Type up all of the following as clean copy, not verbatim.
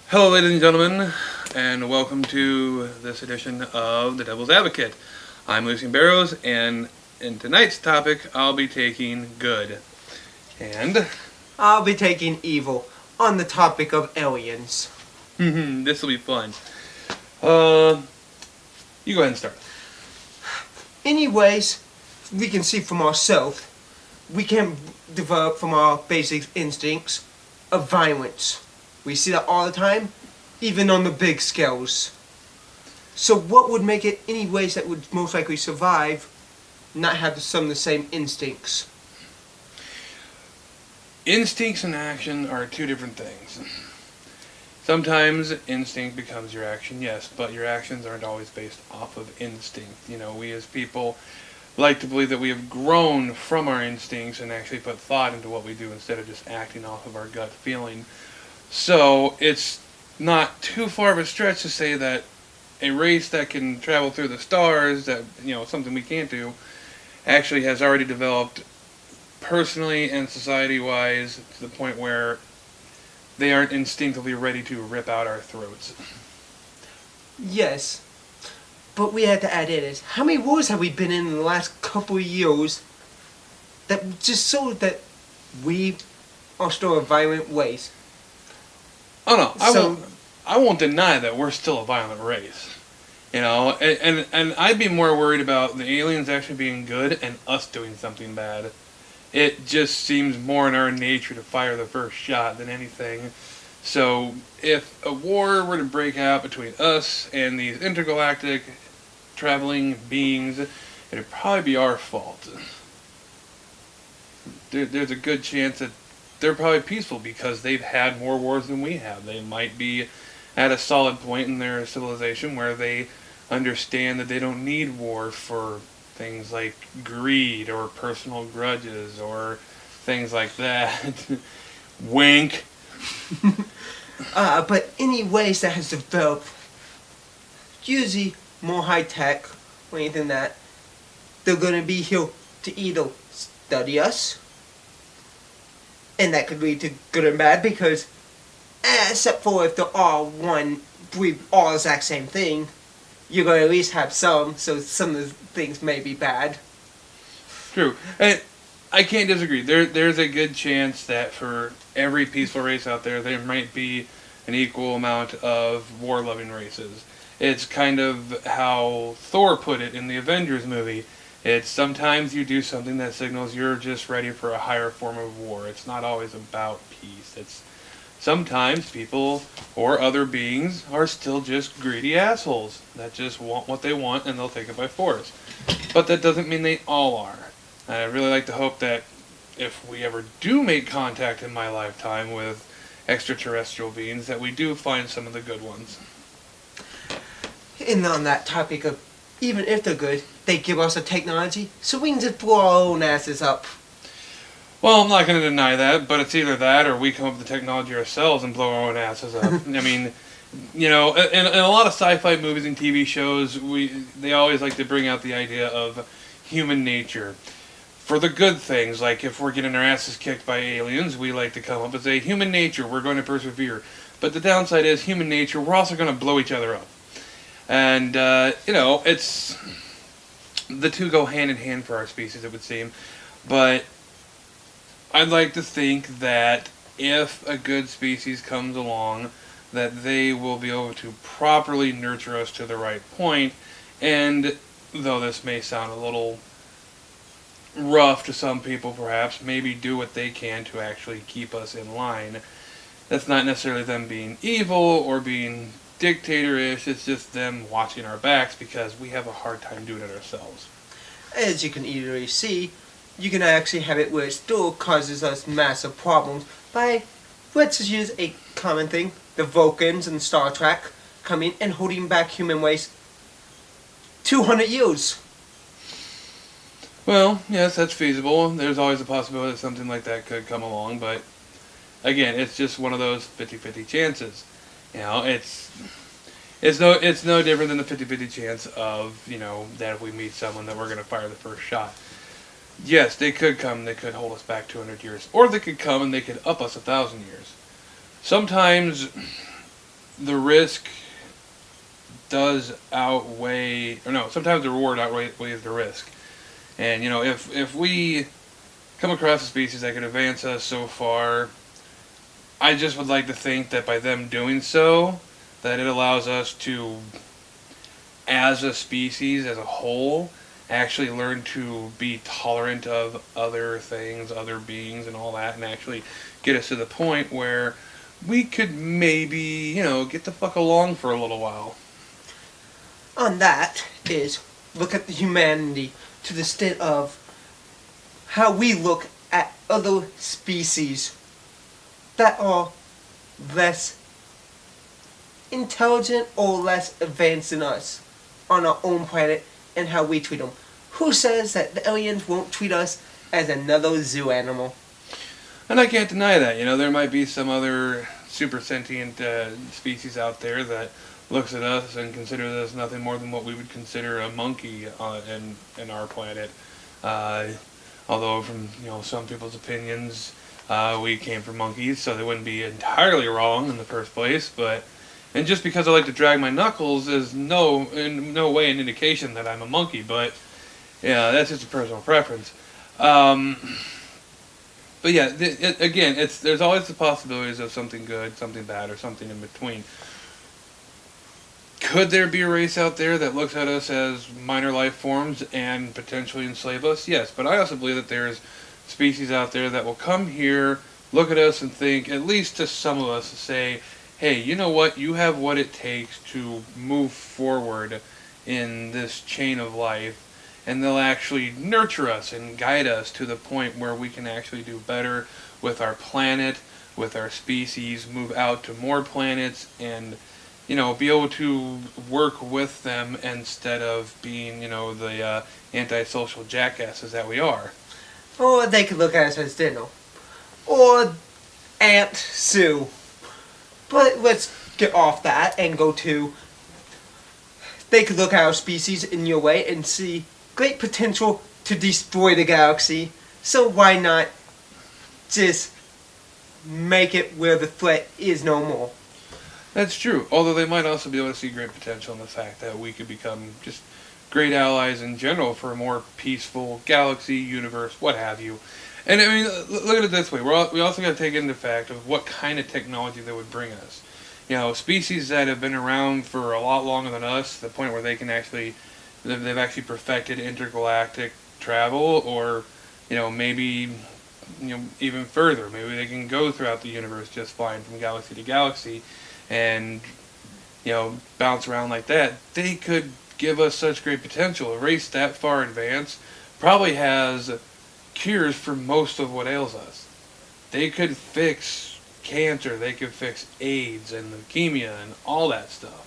Hello, ladies and gentlemen, and welcome to this edition of The Devil's Advocate. I'm Lucien Barrows, and in tonight's topic, I'll be taking good. And I'll be taking evil on the topic of aliens. this will be fun. You go ahead and start. Anyways, we can see from ourselves, we can develop from our basic instincts of violence. We see that all the time, even on the big scales. So what would make it any ways that would most likely survive, not have some of the same instincts? Instincts and action are two different things. Sometimes instinct becomes your action, yes, but your actions aren't always based off of instinct. You know, we as people like to believe that we have grown from our instincts and actually put thought into what we do instead of just acting off of our gut feeling. So it's not too far of a stretch to say that a race that can travel through the stars, that, something we can't do, actually has already developed personally and society-wise to the point where they aren't instinctively ready to rip out our throats. Yes, but we had to add in is, how many wars have we been in the last couple of years that just showed that we are still a violent race? Oh no, I won't deny that we're still a violent race. And I'd be more worried about the aliens actually being good and us doing something bad. It just seems more in our nature to fire the first shot than anything. So if a war were to break out between us and these intergalactic traveling beings, it'd probably be our fault. There's a good chance that they're probably peaceful because they've had more wars than we have. They might be at a solid point in their civilization where they understand that they don't need war for things like greed or personal grudges or things like that. Wink. But any ways that has developed, usually more high tech or anything that, they're going to be here to either study us, and that could lead to good and bad because, except for if they're all one, breathe all the exact same thing, you're going to at least have some, so some of the things may be bad. True. And I can't disagree. There's a good chance that for every peaceful race out there, there might be an equal amount of war-loving races. It's kind of how Thor put it in the Avengers movie. It's sometimes you do something that signals you're just ready for a higher form of war. It's not always about peace. It's sometimes people or other beings are still just greedy assholes that just want what they want and they'll take it by force. But that doesn't mean they all are. And I'd really like to hope that if we ever do make contact in my lifetime with extraterrestrial beings, that we do find some of the good ones. And on that topic of, even if they're good, they give us a technology so we can just blow our own asses up. Well, I'm not going to deny that, but it's either that or we come up with the technology ourselves and blow our own asses up. I mean, in a lot of sci-fi movies and TV shows, they always like to bring out the idea of human nature. For the good things, like if we're getting our asses kicked by aliens, we like to come up and say, human nature, we're going to persevere. But the downside is, human nature, we're also going to blow each other up. And, it's... the two go hand in hand for our species, it would seem. But I'd like to think that if a good species comes along, that they will be able to properly nurture us to the right point. And though this may sound a little rough to some people perhaps, maybe do what they can to actually keep us in line. That's not necessarily them being evil or being dictatorish, it's just them watching our backs because we have a hard time doing it ourselves. As you can easily see, you can actually have it where it still causes us massive problems by, let's just use a common thing, the Vulcans in Star Trek coming and holding back human race 200 years. Well, yes, that's feasible. There's always a possibility that something like that could come along, but again, it's just one of those 50-50 chances. It's no different than the 50-50 chance of, that if we meet someone that we're going to fire the first shot. Yes, they could come, they could hold us back 200 years. Or they could come and they could up us 1,000 years. Sometimes the risk does outweigh, or no, sometimes the reward outweighs the risk. And, if we come across a species that could advance us so far, I just would like to think that by them doing so, that it allows us to, as a species, as a whole, actually learn to be tolerant of other things, other beings, and all that, and actually get us to the point where we could maybe, get the fuck along for a little while. On that is, look at the humanity to the state of how we look at other species that are less intelligent or less advanced than us on our own planet and how we treat them. Who says that the aliens won't treat us as another zoo animal? And I can't deny that. There might be some other super sentient species out there that looks at us and considers us nothing more than what we would consider a monkey in our planet. Although from some people's opinions, we came from monkeys, so they wouldn't be entirely wrong in the first place. And just because I like to drag my knuckles is in no way an indication that I'm a monkey. But yeah, that's just a personal preference. But yeah, there's always the possibilities of something good, something bad, or something in between. Could there be a race out there that looks at us as minor life forms and potentially enslave us? Yes, but I also believe that there's species out there that will come here, look at us, and think, at least to some of us, to say, hey, you know what? You have what it takes to move forward in this chain of life, and they'll actually nurture us and guide us to the point where we can actually do better with our planet, with our species, move out to more planets, and be able to work with them instead of being, the antisocial jackasses that we are. Or they could look at us as dinner. Or Aunt Sue. But let's get off that and go to... They could look at our species in your way and see great potential to destroy the galaxy. So why not just make it where the threat is no more? That's true. Although they might also be able to see great potential in the fact that we could become just great allies in general for a more peaceful galaxy, universe, what have you. And I mean, look at it this way. We also got to take into fact of what kind of technology they would bring us. Species that have been around for a lot longer than us, to the point where they've actually perfected intergalactic travel, or maybe even further. Maybe they can go throughout the universe just fine from galaxy to galaxy, and bounce around like that. They could give us such great potential. A race that far advanced probably has cures for most of what ails us. They could fix cancer, they could fix AIDS and leukemia and all that stuff.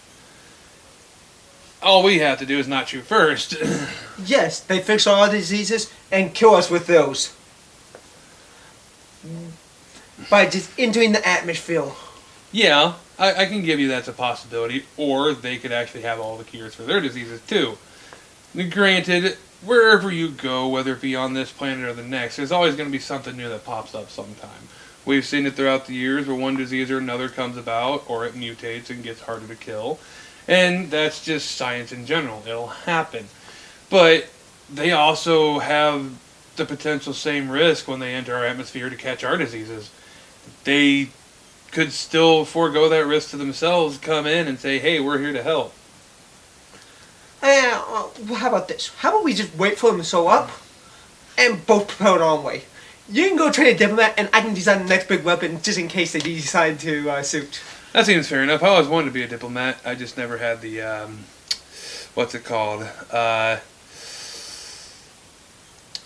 All we have to do is not shoot first. Yes, they fix all our diseases and kill us with those. By just entering the atmosphere. Yeah, I can give you that's a possibility. Or they could actually have all the cures for their diseases too. Granted, wherever you go, whether it be on this planet or the next, there's always going to be something new that pops up sometime. We've seen it throughout the years where one disease or another comes about, or it mutates and gets harder to kill. And that's just science in general. It'll happen. But they also have the potential same risk when they enter our atmosphere to catch our diseases. They could still forego that risk to themselves, come in and say, hey, we're here to help. How about this? How about we just wait for them to show up and both propel our own way? You can go train a diplomat and I can design the next big weapon just in case they decide to suit. That seems fair enough. I always wanted to be a diplomat. I just never had the, what's it called?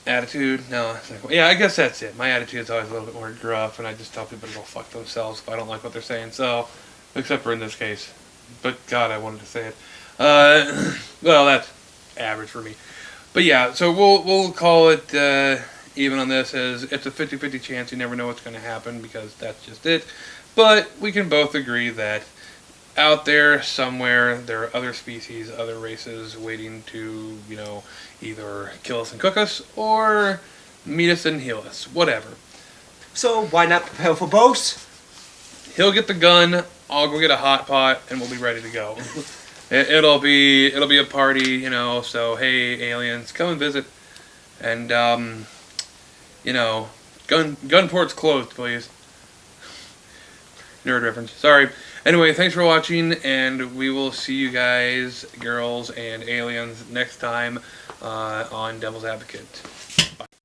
Attitude? No. Yeah, I guess that's it. My attitude is always a little bit more gruff, and I just tell people to go fuck themselves if I don't like what they're saying. So, except for in this case. But, God, I wanted to say it. Well, that's average for me. But yeah, so we'll call it, even on this, as it's a 50-50 chance. You never know what's going to happen, because that's just it. But we can both agree that out there somewhere there are other species, other races waiting to, either kill us and cook us or meet us and heal us. Whatever. So why not prepare for both? He'll get the gun, I'll go get a hot pot and we'll be ready to go. It'll be a party, you know. So hey, aliens, come and visit, and you know, gunport's closed, please. Nerd reference. Sorry. Anyway, thanks for watching, and we will see you guys, girls and aliens, next time on Devil's Advocate.